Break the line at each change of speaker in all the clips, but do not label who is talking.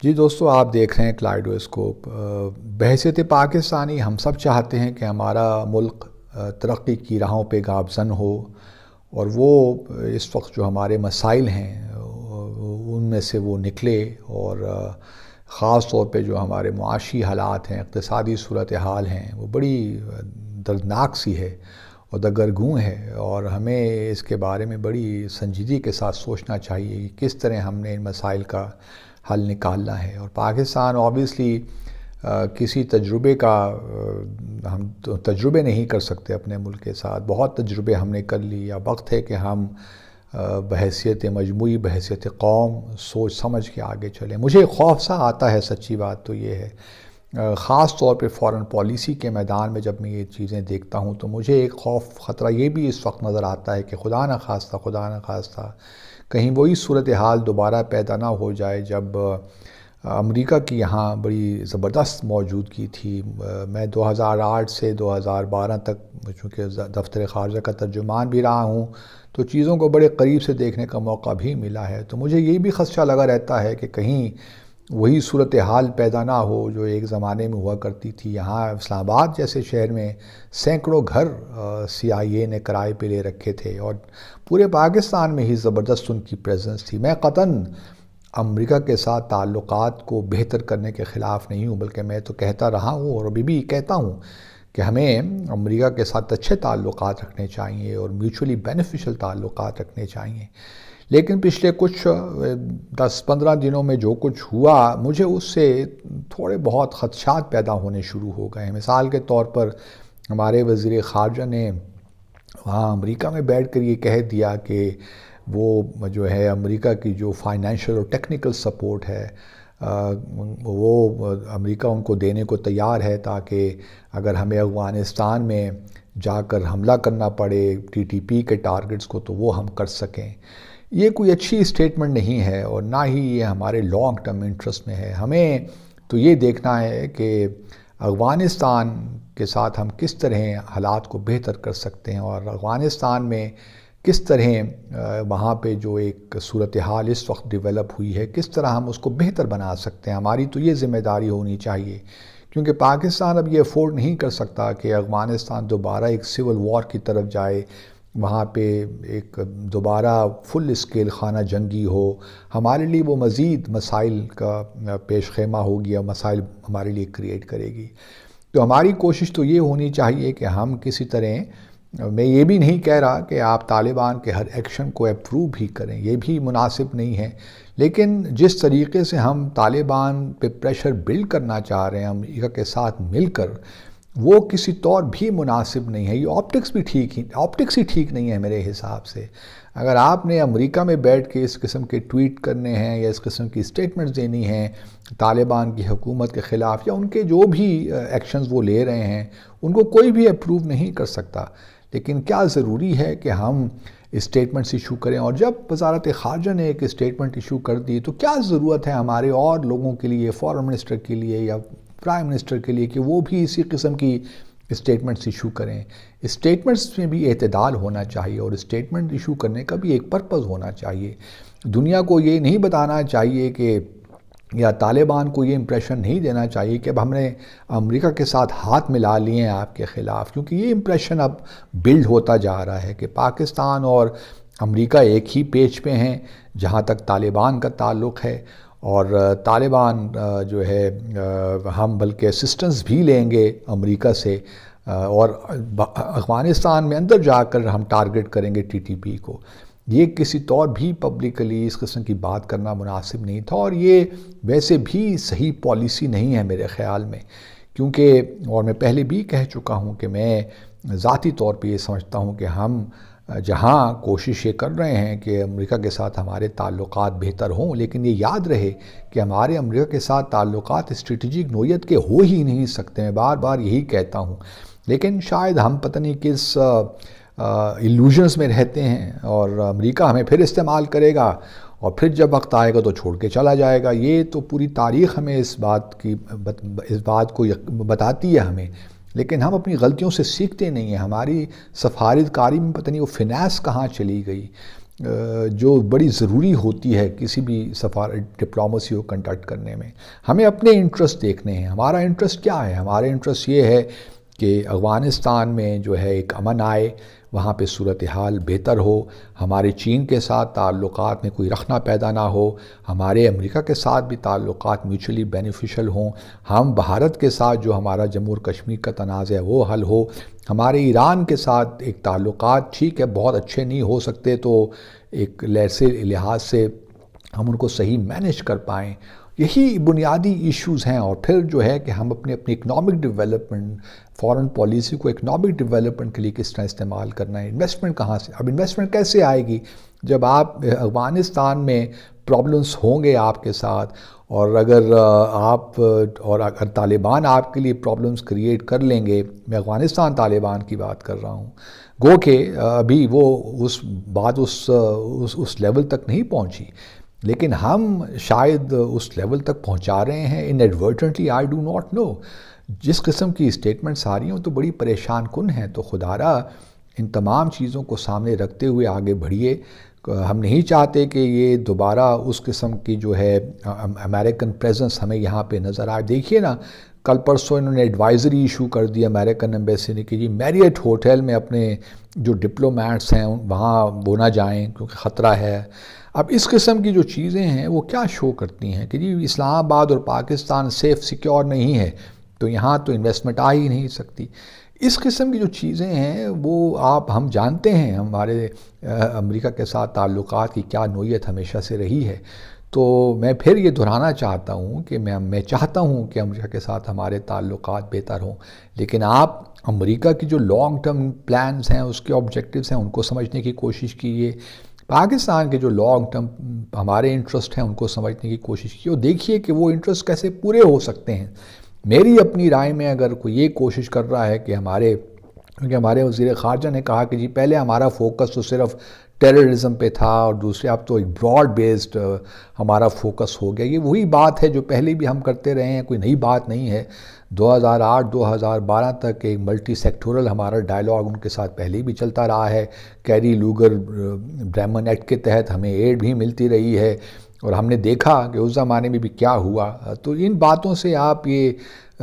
جی دوستو، آپ دیکھ رہے ہیں کلائڈوسکوپ۔ بحیثیت پاکستانی ہم سب چاہتے ہیں کہ ہمارا ملک ترقی کی راہوں پہ گامزن ہو، اور وہ اس وقت جو ہمارے مسائل ہیں ان میں سے وہ نکلے، اور خاص طور پہ جو ہمارے معاشی حالات ہیں، اقتصادی صورتحال ہیں، وہ بڑی دردناک سی ہے اور دگرگوں ہے، اور ہمیں اس کے بارے میں بڑی سنجیدگی کے ساتھ سوچنا چاہیے کہ کس طرح ہم نے ان مسائل کا حل نکالنا ہے۔ اور پاکستان اوبیسلی کسی تجربے کا ہم تجربے نہیں کر سکتے اپنے ملک کے ساتھ، بہت تجربے ہم نے کر لی، اب وقت ہے کہ ہم بحیثیت مجموعی، بحیثیت قوم سوچ سمجھ کے آگے چلیں۔ مجھے خوف سا آتا ہے، سچی بات تو یہ ہے، خاص طور پہ فارن پالیسی کے میدان میں جب میں یہ چیزیں دیکھتا ہوں تو مجھے ایک خوف خطرہ یہ بھی اس وقت نظر آتا ہے کہ خدا نہ خواستہ کہیں وہی صورتحال دوبارہ پیدا نہ ہو جائے جب امریکہ کی یہاں بڑی زبردست موجودگی تھی۔ میں 2008 سے 2012 تک چونکہ دفتر خارجہ کا ترجمان بھی رہا ہوں، تو چیزوں کو بڑے قریب سے دیکھنے کا موقع بھی ملا ہے، تو مجھے یہ بھی خدشہ لگا رہتا ہے کہ کہیں وہی صورتحال پیدا نہ ہو جو ایک زمانے میں ہوا کرتی تھی۔ یہاں اسلام آباد جیسے شہر میں سینکڑوں گھر CIA نے کرائے پہ لے رکھے تھے، اور پورے پاکستان میں ہی زبردست ان کی پریزنس تھی۔ میں قطعاً امریکہ کے ساتھ تعلقات کو بہتر کرنے کے خلاف نہیں ہوں، بلکہ میں تو کہتا رہا ہوں اور ابھی بھی کہتا ہوں کہ ہمیں امریکہ کے ساتھ اچھے تعلقات رکھنے چاہیے اور میوچولی بینیفیشل تعلقات رکھنے چاہیے۔ لیکن پچھلے کچھ 10-15 دنوں میں جو کچھ ہوا، مجھے اس سے تھوڑے بہت خدشات پیدا ہونے شروع ہو گئے ہیں۔ مثال کے طور پر ہمارے وزیر خارجہ نے وہاں امریکہ میں بیٹھ کر یہ کہہ دیا کہ وہ جو ہے امریکہ کی جو فائنینشیل اور ٹیکنیکل سپورٹ ہے وہ امریکہ ان کو دینے کو تیار ہے، تاکہ اگر ہمیں افغانستان میں جا کر حملہ کرنا پڑے TTP کے ٹارگٹس کو تو وہ ہم کر سکیں۔ یہ کوئی اچھی اسٹیٹمنٹ نہیں ہے، اور نہ ہی یہ ہمارے لانگ ٹرم انٹرسٹ میں ہے۔ ہمیں تو یہ دیکھنا ہے کہ افغانستان کے ساتھ ہم کس طرح حالات کو بہتر کر سکتے ہیں، اور افغانستان میں کس طرح وہاں پہ جو ایک صورتحال اس وقت ڈیولپ ہوئی ہے کس طرح ہم اس کو بہتر بنا سکتے ہیں۔ ہماری تو یہ ذمہ داری ہونی چاہیے، کیونکہ پاکستان اب یہ افورڈ نہیں کر سکتا کہ افغانستان دوبارہ ایک سول وار کی طرف جائے، وہاں پہ ایک دوبارہ فل اسکیل خانہ جنگی ہو۔ ہمارے لیے وہ مزید مسائل کا پیش خیمہ ہوگی اور مسائل ہمارے لیے کریٹ کرے گی۔ تو ہماری کوشش تو یہ ہونی چاہیے کہ ہم کسی طرح، میں یہ بھی نہیں کہہ رہا کہ آپ طالبان کے ہر ایکشن کو اپروو بھی کریں، یہ بھی مناسب نہیں ہے، لیکن جس طریقے سے ہم طالبان پہ پریشر بلڈ کرنا چاہ رہے ہیں امریکہ کے ساتھ مل کر، وہ کسی طور بھی مناسب نہیں ہے۔ یہ آپٹکس ہی ٹھیک نہیں ہے میرے حساب سے۔ اگر آپ نے امریکہ میں بیٹھ کے اس قسم کے ٹویٹ کرنے ہیں یا اس قسم کی اسٹیٹمنٹس دینی ہیں طالبان کی حکومت کے خلاف، یا ان کے جو بھی ایکشنز وہ لے رہے ہیں ان کو کوئی بھی اپروو نہیں کر سکتا، لیکن کیا ضروری ہے کہ ہم اسٹیٹمنٹس ایشو کریں؟ اور جب وزارت خارجہ نے ایک اسٹیٹمنٹ ایشو کر دی تو کیا ضرورت ہے ہمارے اور لوگوں کے لیے، فارن منسٹر کے لیے یا پرائم منسٹر کے لیے، کہ وہ بھی اسی قسم کی اسٹیٹمنٹس ایشو کریں؟ اسٹیٹمنٹس میں بھی اعتدال ہونا چاہیے، اور اسٹیٹمنٹ ایشو کرنے کا بھی ایک پرپز ہونا چاہیے۔ دنیا کو یہ نہیں بتانا چاہیے کہ، یا طالبان کو یہ امپریشن نہیں دینا چاہیے کہ اب ہم نے امریکہ کے ساتھ ہاتھ ملا لیے ہیں آپ کے خلاف، کیونکہ یہ امپریشن اب بلڈ ہوتا جا رہا ہے کہ پاکستان اور امریکہ ایک ہی پیج پہ ہیں جہاں تک طالبان کا تعلق ہے، اور طالبان جو ہے ہم بلکہ اسسٹنس بھی لیں گے امریکہ سے، اور افغانستان میں اندر جا کر ہم ٹارگٹ کریں گے TTP کو۔ یہ کسی طور بھی پبلکلی اس قسم کی بات کرنا مناسب نہیں تھا، اور یہ ویسے بھی صحیح پالیسی نہیں ہے میرے خیال میں، کیونکہ، اور میں پہلے بھی کہہ چکا ہوں کہ میں ذاتی طور پہ یہ سمجھتا ہوں کہ ہم جہاں کوشش یہ کر رہے ہیں کہ امریکہ کے ساتھ ہمارے تعلقات بہتر ہوں، لیکن یہ یاد رہے کہ ہمارے امریکہ کے ساتھ تعلقات اسٹریٹجک نوعیت کے ہو ہی نہیں سکتے، میں بار بار یہی کہتا ہوں، لیکن شاید ہم پتہ نہیں کس ایلوژنز میں رہتے ہیں، اور امریکہ ہمیں پھر استعمال کرے گا، اور پھر جب وقت آئے گا تو چھوڑ کے چلا جائے گا۔ یہ تو پوری تاریخ ہمیں اس بات کو بتاتی ہے ہمیں، لیکن ہم اپنی غلطیوں سے سیکھتے نہیں ہیں۔ ہماری سفارت کاری میں پتہ نہیں وہ فنانس کہاں چلی گئی۔ جو بڑی ضروری ہوتی ہے کسی بھی سفارت ڈپلومیسی کو کنڈکٹ کرنے میں. ہمیں اپنے انٹرسٹ دیکھنے ہیں. ہمارا انٹرسٹ کیا ہے؟ ہمارا انٹرسٹ یہ ہے کہ افغانستان میں جو ہے ایک امن آئے، وہاں پہ صورتحال بہتر ہو، ہمارے چین کے ساتھ تعلقات میں کوئی رخنہ پیدا نہ ہو، ہمارے امریکہ کے ساتھ بھی تعلقات میوچولی بینیفیشل ہوں، ہم بھارت کے ساتھ جو ہمارا جموں اور کشمیر کا تنازع ہے وہ حل ہو، ہمارے ایران کے ساتھ ایک تعلقات ٹھیک ہے بہت اچھے نہیں ہو سکتے تو ایک لحاظ سے ہم ان کو صحیح مینیج کر پائیں. یہی بنیادی ایشوز ہیں. اور پھر جو ہے کہ ہم اپنی اکنامک ڈیولپمنٹ، فارن پالیسی کو اکنامک ڈیولپمنٹ کے لیے کس طرح استعمال کرنا ہے. انویسٹمنٹ کہاں سے؟ اب انویسٹمنٹ کیسے آئے گی جب آپ افغانستان میں پرابلمس ہوں گے آپ کے ساتھ، اور اگر طالبان آپ کے لیے پرابلمس کریٹ کر لیں گے. میں افغانستان طالبان کی بات کر رہا ہوں، گو کہ ابھی وہ اس بات اس لیول تک نہیں پہنچی، لیکن ہم شاید اس لیول تک پہنچا رہے ہیں inadvertently. I do not know. جس قسم کی اسٹیٹمنٹس آ رہی ہوں تو بڑی پریشان کن ہیں. تو خدارا ان تمام چیزوں کو سامنے رکھتے ہوئے آگے بڑھیے. ہم نہیں چاہتے کہ یہ دوبارہ اس قسم کی جو ہے امریکن پریزنس ہمیں یہاں پہ نظر آئے. دیکھیے نا، کل پرسوں انہوں نے ایڈوائزری ایشو کر دی امریکن ایمبیسی نے کہ جی میریٹ ہوٹل میں اپنے جو ڈپلومیٹس ہیں وہاں وہ نہ جائیں کیونکہ خطرہ ہے. اب اس قسم کی جو چیزیں ہیں وہ کیا شو کرتی ہیں کہ جی اسلام آباد اور پاکستان سیف سیکیور نہیں ہے تو یہاں تو انویسٹمنٹ آ ہی نہیں سکتی. اس قسم کی جو چیزیں ہیں وہ ہم جانتے ہیں ہمارے امریکہ کے ساتھ تعلقات کی کیا نوعیت ہمیشہ سے رہی ہے. تو میں پھر یہ دہرانا چاہتا ہوں کہ میں چاہتا ہوں کہ امریکہ کے ساتھ ہمارے تعلقات بہتر ہوں، لیکن آپ امریکہ کی جو لانگ ٹرم پلانز ہیں، اس کے آبجیکٹیوز ہیں، ان کو سمجھنے کی کوشش کیجیے. پاکستان کے جو لانگ ٹرم ہمارے انٹرسٹ ہیں ان کو سمجھنے کی کوشش کیجیے اور دیکھیے کہ وہ انٹرسٹ کیسے پورے ہو سکتے ہیں. میری اپنی رائے میں اگر کوئی یہ کوشش کر رہا ہے کہ کیونکہ ہمارے وزیر خارجہ نے کہا کہ جی پہلے ہمارا فوکس تو صرف ٹیررزم پہ تھا اور دوسرے اب تو ایک براڈ بیسڈ ہمارا فوکس ہو گیا. یہ وہی بات ہے جو پہلے بھی ہم کرتے رہے ہیں، کوئی نئی بات نہیں ہے. 2008-2012 تک ایک ملٹی سیکٹورل ہمارا ڈائلاگ ان کے ساتھ پہلے بھی چلتا رہا ہے. کیری لوگر برہمن ایکٹ کے تحت ہمیں ایڈ بھی ملتی رہی ہے اور ہم نے دیکھا کہ اس زمانے میں بھی کیا ہوا. تو ان باتوں سے آپ یہ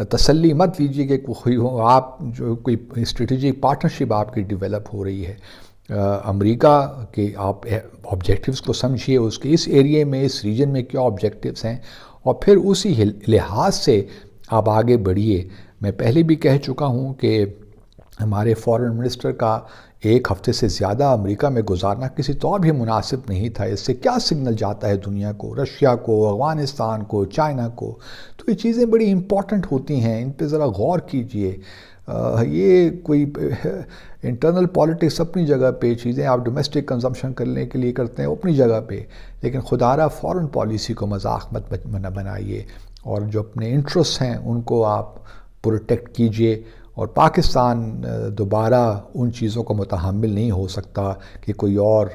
تسلی مت لیجیے کہ آپ جو کوئی اسٹریٹجک پارٹنرشپ آپ کی ڈیولپ ہو رہی ہے. امریکہ کے آپ آبجیکٹیوز کو سمجھیے، اس کے اس ایریے میں اس ریجن میں کیا آبجیکٹیوز ہیں اور پھر اسی لحاظ سے آپ آگے بڑھیے. میں پہلے بھی کہہ چکا ہوں کہ ہمارے فارن منسٹر کا ایک ہفتے سے زیادہ امریکہ میں گزارنا کسی طور بھی مناسب نہیں تھا. اس سے کیا سگنل جاتا ہے دنیا کو، رشیا کو، افغانستان کو، چائنا کو. تو یہ چیزیں بڑی امپورٹنٹ ہوتی ہیں، ان پہ ذرا غور کیجئے. یہ کوئی انٹرنل پالیٹکس اپنی جگہ پہ، چیزیں آپ ڈومیسٹک کنزمپشن کرنے کے لیے کرتے ہیں اپنی جگہ پہ، لیکن خدارہ فارن پالیسی کو مذاق مت بنائیے اور جو اپنے انٹرسٹ ہیں ان کو آپ پروٹیکٹ کیجئے. اور پاکستان دوبارہ ان چیزوں کو متحمل نہیں ہو سکتا کہ کوئی اور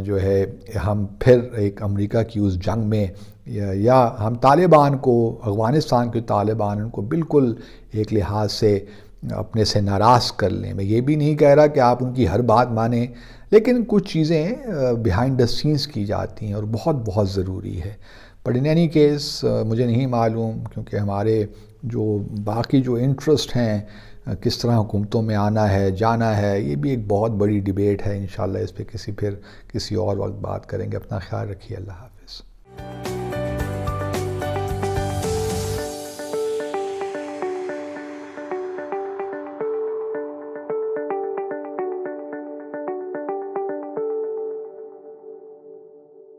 جو ہے ہم پھر ایک امریکہ کی اس جنگ میں یا ہم طالبان کو، افغانستان کے طالبان ان کو بالکل ایک لحاظ سے اپنے سے ناراض کر لیں. میں یہ بھی نہیں کہہ رہا کہ آپ ان کی ہر بات مانیں، لیکن کچھ چیزیں بیہائنڈ دا سینس کی جاتی ہیں اور بہت بہت ضروری ہے. بٹ ان اینی کیس مجھے نہیں معلوم، کیونکہ ہمارے جو باقی جو انٹرسٹ ہیں کس طرح حکومتوں میں آنا ہے جانا ہے، یہ بھی ایک بہت بڑی ڈیبیٹ ہے. انشاءاللہ اس پہ کسی اور وقت بات کریں گے. اپنا خیال رکھیے. اللہ حافظ.